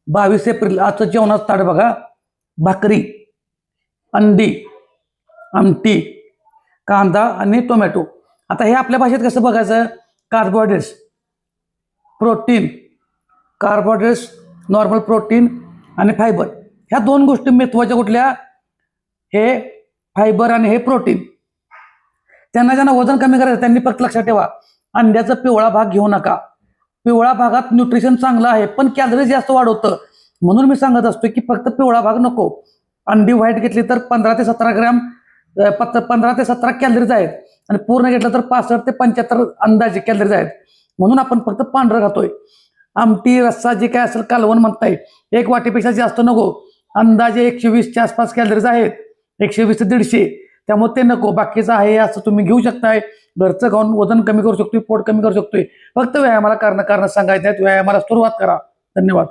22 April आजचं जेवणाचं ताट बघा. भाकरी, अंडी, आमटी, कांदा आणि टोमॅटो. आता हे आपल्या भाषेत कसं बघायचं? Carbohydrates, protein, carbohydrates, normal protein आणि फायबर. ह्या दोन गोष्टी महत्वाच्या कुठल्या? हे फायबर आणि हे प्रोटीन. ज्यांना वजन कमी करायचं त्यांनी फक्त लक्षात ठेवा, अंड्याचा पिवळा भाग घेऊ नका. पिवळा भागात न्यूट्रिशन चांगलं आहे पण कॅलरी जास्त वाढवतं. म्हणून मी सांगत असतो की फक्त पिवळा भाग नको. अंडी व्हाईट घेतली तर 15 ते 17 ग्रॅम 15 ते 17 कॅलरीज आहेत आणि पूर्ण घेतलं तर 65 ते 75 अंदाजे कॅलरीज आहेत. म्हणून आपण फक्त पांढरं खातोय. आमटी, रस्सा जे काय असेल, कालवण म्हणताय, 1 वाटीपेक्षा जास्त नको. अंदाजे 120च्या आसपास कॅलरीज आहेत, 120 ते 150. त्यामुळे ते नको. बाकीचं आहे असं तुम्ही घेऊ शकताय. घरचं खाऊन वजन कमी करू शकतोय, पोट कमी करू शकतोय. फक्त व्यायामाला कारण सांगायचं आहेत. व्यायामाला सुरुवात करा. धन्यवाद.